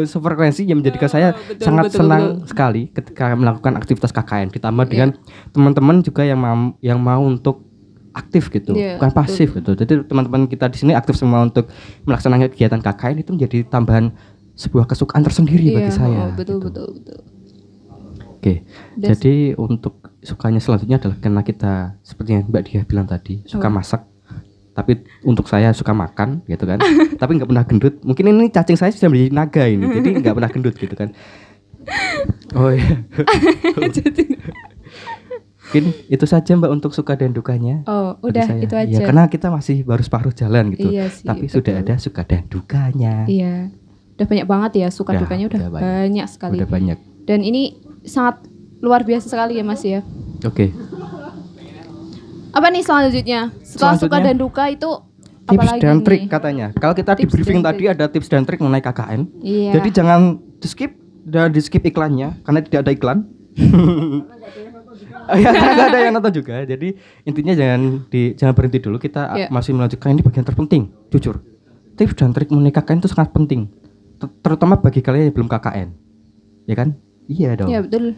sefrekuensi yang menjadikan saya sangat senang sekali ketika melakukan aktivitas KKN, ditambah dengan teman-teman juga yang mau untuk aktif gitu, bukan pasif gitu. Jadi teman-teman kita di sini aktif semua untuk melaksanakan kegiatan KKN, itu menjadi tambahan sebuah kesukaan tersendiri bagi saya. Betul. Oke, jadi untuk sukanya selanjutnya adalah karena kita seperti yang Mbak Dia bilang tadi, suka masak. Tapi untuk saya suka makan gitu kan. Tapi nggak pernah gendut. Mungkin ini cacing saya sudah menjadi naga ini, jadi nggak pernah gendut gitu kan. Oh iya. Mungkin itu saja Mbak untuk suka dan dukanya. Oh, udah itu aja. Ya, karena kita masih baru separuh jalan gitu. Iya sih, tapi betul. Sudah ada suka dan dukanya. Iya. Udah banyak banget ya, suka dukanya udah banyak sekali. Udah banyak. Dan ini sangat luar biasa sekali ya Mas ya. Oke. Apa nih selanjutnya? Setelah suka dan duka itu tips dan trik katanya. Kalau kita di briefing tadi ada tips dan trik mengenai KKN. Iya. Jadi jangan di skip iklannya karena tidak ada iklan. Ya, nggak ada yang nonton juga. Jadi intinya jangan berhenti dulu. Kita masih melanjutkan, ini bagian terpenting. Jujur, tips dan trik mengenai KKN itu sangat penting, terutama bagi kalian yang belum KKN, ya kan? Iya dong. Iya betul.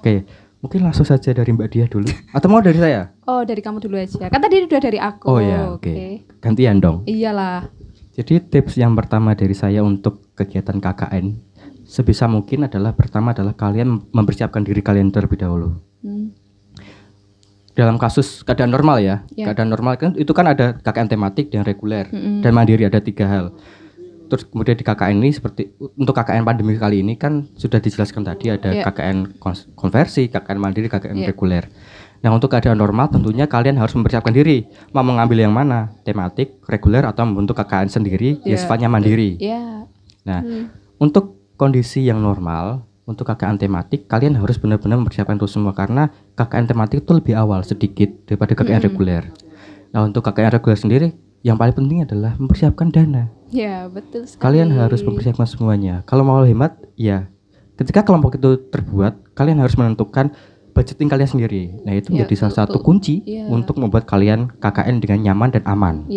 Oke, mungkin langsung saja dari Mbak Dia dulu, atau mau dari saya? Oh, dari kamu dulu aja. Kan tadi udah dari aku. Oh ya, oke. Gantian dong. Iyalah. Jadi tips yang pertama dari saya untuk kegiatan KKN sebisa mungkin adalah pertama adalah kalian mempersiapkan diri kalian terlebih dahulu. Dalam kasus keadaan normal ya, keadaan normal kan itu kan ada KKN tematik dan reguler dan mandiri, ada 3 hal. Terus kemudian di KKN ini seperti untuk KKN pandemi kali ini kan sudah dijelaskan tadi ada KKN konversi, KKN mandiri, KKN reguler. Nah untuk keadaan normal tentunya kalian harus mempersiapkan diri mau mengambil yang mana, tematik, reguler atau membentuk KKN sendiri yang sifatnya mandiri. Nah untuk kondisi yang normal, untuk KKN tematik kalian harus benar-benar mempersiapkan itu semua karena KKN tematik itu lebih awal sedikit daripada KKN reguler. Nah untuk KKN reguler sendiri yang paling penting adalah mempersiapkan dana. Ya betul sekali. Kalian harus mempersiapkan semuanya. Kalau mau hemat, ya ketika kelompok itu terbuat, kalian harus menentukan budgeting kalian sendiri. Nah itu menjadi salah satu kunci untuk membuat kalian KKN dengan nyaman dan aman.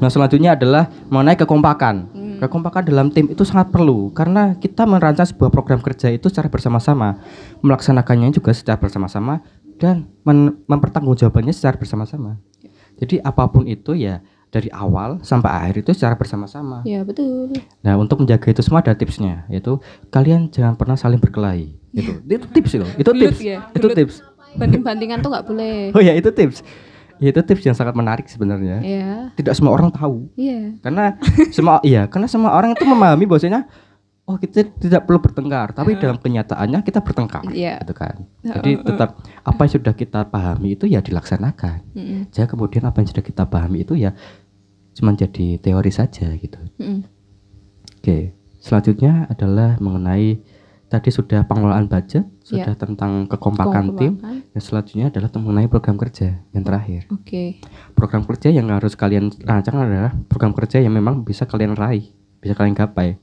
Nah selanjutnya adalah mengenai kekompakan. Kekompakan dalam tim itu sangat perlu karena kita merancang sebuah program kerja itu secara bersama-sama, melaksanakannya juga secara bersama-sama dan mempertanggungjawabannya secara bersama-sama. Jadi apapun itu ya dari awal sampai akhir itu secara bersama-sama. Ya betul. Nah untuk menjaga itu semua ada tipsnya, yaitu kalian jangan pernah saling berkelahi. Itu tips itu. Itu tips. Itu tips. Banding-bandingan tuh nggak boleh. Oh ya itu tips. Ya itu tips yang sangat menarik sebenarnya. Tidak semua orang tahu. Karena semua orang itu memahami bahwasanya kita tidak perlu bertengkar, tapi dalam kenyataannya kita bertengkar, gitu kan. Jadi tetap apa yang sudah kita pahami itu ya dilaksanakan. Jadi kemudian apa yang sudah kita pahami itu ya cuma jadi teori saja gitu. Oke, selanjutnya adalah mengenai tadi sudah pengelolaan budget, sudah tentang kekompakan tim, dan selanjutnya adalah mengenai program kerja yang terakhir. Program kerja yang harus kalian rancang adalah program kerja yang memang bisa kalian raih, bisa kalian gapai.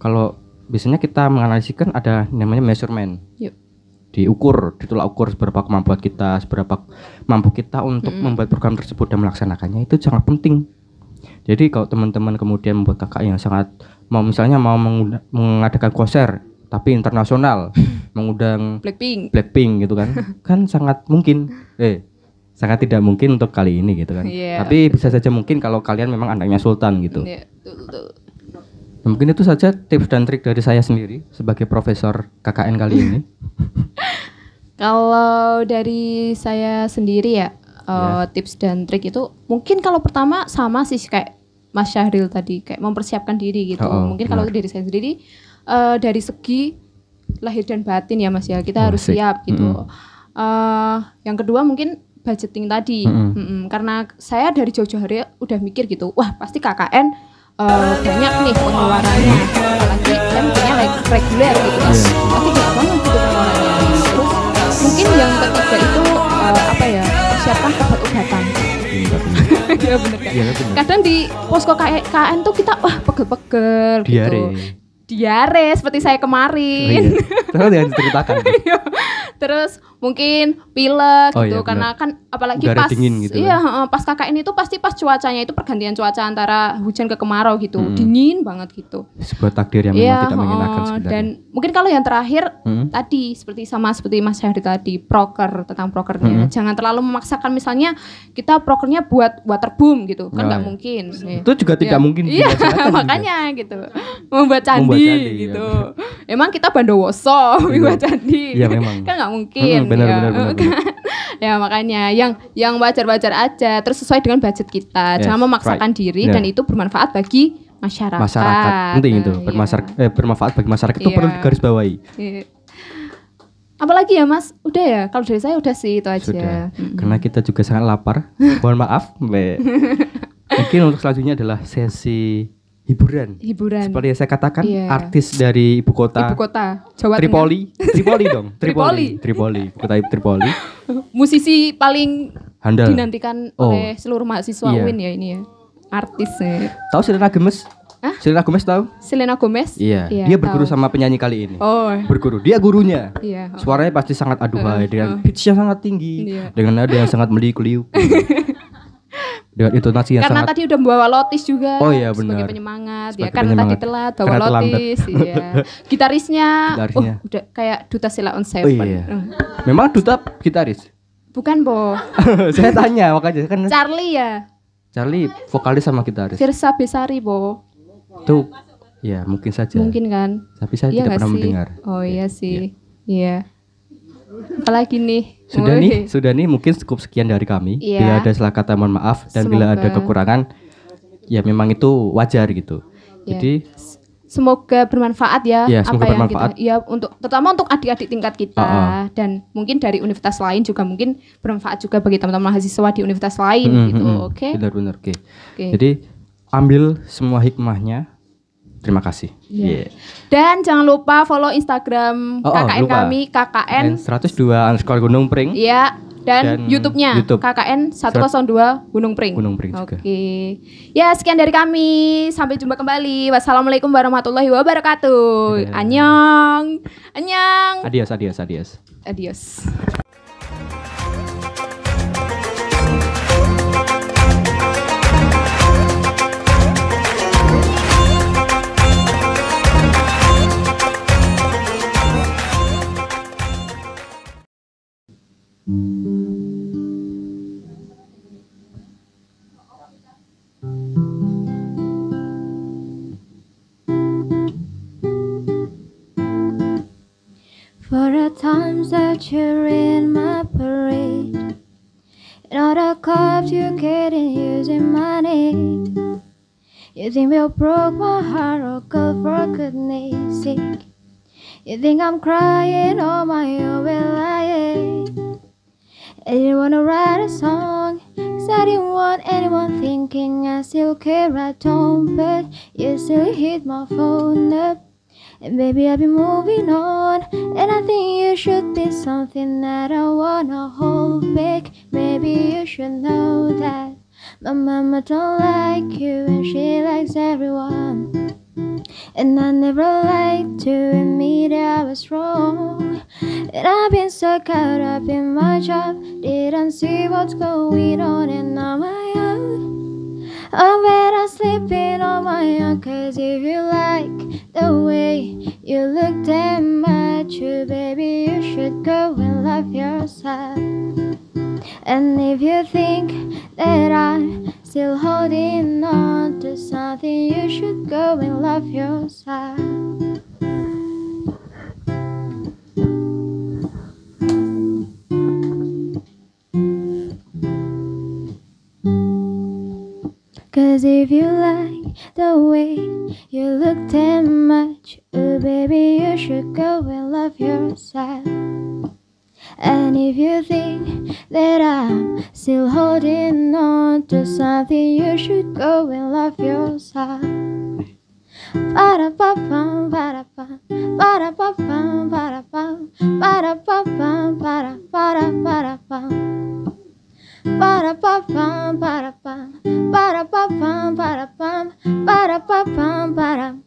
Kalau biasanya kita menganalisikan ada namanya measurement. Diukur, ditolak ukur seberapa kemampuan kita, seberapa mampu kita untuk membuat program tersebut dan melaksanakannya, itu sangat penting. Jadi kalau teman-teman kemudian membuat KKN yang sangat mau mengadakan konser tapi internasional, mengundang Blackpink gitu kan sangat mungkin sangat tidak mungkin untuk kali ini gitu kan. Tapi bisa saja mungkin kalau kalian memang anaknya sultan gitu. Mungkin itu saja tips dan trik dari saya sendiri sebagai profesor KKN kali ini. Kalau dari saya sendiri ya, tips dan trik itu mungkin kalau pertama sama sih kayak Mas Syahril tadi, kayak mempersiapkan diri gitu. Mungkin kalau dari saya sendiri dari segi lahir dan batin ya Mas ya, kita harus siap gitu. Yang kedua mungkin budgeting tadi, karena saya dari jauh-jauh hari udah mikir gitu, wah pasti KKN banyak nih pengeluarannya, apalagi saya mikirnya reguler gitu kan, pasti banyak banget gitu pengeluarannya. Terus mungkin yang ketiga itu persiapkan obat-obatan. Iya benar kan. Kadang di posko KKN tuh kita pegel-pegel gitu. Diare seperti saya kemarin. Terus yang diceritakan. Terus mungkin pilek gitu karena kan apalagi udara pas dingin gitu pas KKN itu pasti pas cuacanya itu pergantian cuaca antara hujan ke kemarau gitu. Dingin banget gitu. Sebuah takdir yang memang tidak mengenakan sebenarnya. Dan mungkin kalau yang terakhir tadi seperti Mas Syahri tadi, tentang prokernya. Jangan terlalu memaksakan, misalnya kita prokernya buat waterboom gitu. Kan enggak mungkin. Itu juga tidak mungkin. Iya, makanya gitu. Membuat candi gitu. Emang kita Bandowoso membuat candi. Iya memang. Kan enggak mungkin. Benar. Ya makanya yang wajar-wajar aja, terus sesuai dengan budget kita. Jangan memaksakan diri dan itu bermanfaat bagi masyarakat. Penting itu. Bermanfaat bagi masyarakat itu perlu digarisbawahi. Apalagi ya Mas? Udah ya, kalau dari saya udah sih itu aja. Sudah. Karena kita juga sangat lapar. Mohon maaf, Mbak. Mungkin untuk selanjutnya adalah sesi hiburan. Seperti yang saya katakan, artis dari ibu kota Jawa Tripoli. Tripoli dong. Tripoli. Ibu kota Tripoli. Musisi paling handal dinantikan oleh seluruh mahasiswa UIN ya ini ya. Artisnya. Tahu Selena Gomez? Hah? Selena Gomez tahu? Selena Gomez? Iya. Dia berguru sama penyanyi kali ini. Berguru. Dia gurunya. Iya. Suaranya pasti sangat aduhai dengan pitch yang sangat tinggi, dengan nada yang sangat meliuk-liuk. Dengan intonasi yang karena sangat... tadi udah membawa lotis juga sebagai benar. penyemangat ya, karena tadi telat bawa lotis gitarisnya udah kayak Duta Sheila on Seven. Memang Duta gitaris? Bukan Bo. Saya tanya makanya kan Charlie vokalis sama gitaris. Firsa Besari Bo. Tuh ya mungkin saja. Mungkin kan. Tapi saya tidak pernah mendengar. Oh iya sih. Iya. Apalagi nih? Sudah nih mungkin cukup sekian dari kami. Bila ada salah kata mohon maaf dan bila ada kekurangan ya memang itu wajar gitu. Jadi semoga bermanfaat ya, semoga apa bermanfaat. yang kita terutama untuk adik-adik tingkat kita dan mungkin dari universitas lain juga mungkin bermanfaat juga bagi teman-teman mahasiswa di universitas lain gitu. Oke. Benar-benar oke. Jadi ambil semua hikmahnya. Terima kasih. Dan jangan lupa follow Instagram KKN kami, KKN 102 Gunung Pring. Iya, dan YouTube-nya KKN 102 Gunung Pring. Oke. Ya, sekian dari kami. Sampai jumpa kembali. Wassalamualaikum warahmatullahi wabarakatuh. Annyeong. Adios. For the times that you're in my parade, In all the clubs you getting using money. You think you broke my heart, oh girl, for goodness sake. You think I'm crying on my own, well I ain't. I didn't wanna write a song, 'cause I didn't want anyone thinking I still care, I don't. But you still hit my phone up, and baby I've been moving on. And I think you should be something that I wanna hold back. Maybe you should know that my mama don't like you and she likes everyone. And I never liked to admit I was wrong. And I've been so caught up in my job, didn't see what's going on, and on my own I'm better sleeping on my own. 'Cause if you like the way you look that much, baby, you should go and love yourself. And if you think that I'm still holding on to something, you should go and love yourself. Cause if you like the way you look that much, oh baby, you should go and love yourself. And if you think that I'm still holding on to something, you should go and love yourself. Ba-da-ba-bum, ba-da-bum, ba-da-ba-bum, ba-da-bum, ba-da-ba-bum, ba-da-ba-da-ba-da-bum. Ba-da-ba-bum, ba-da-bum, ba-da-ba-bum, ba-da-bum, ba-da-ba-bum, ba-da.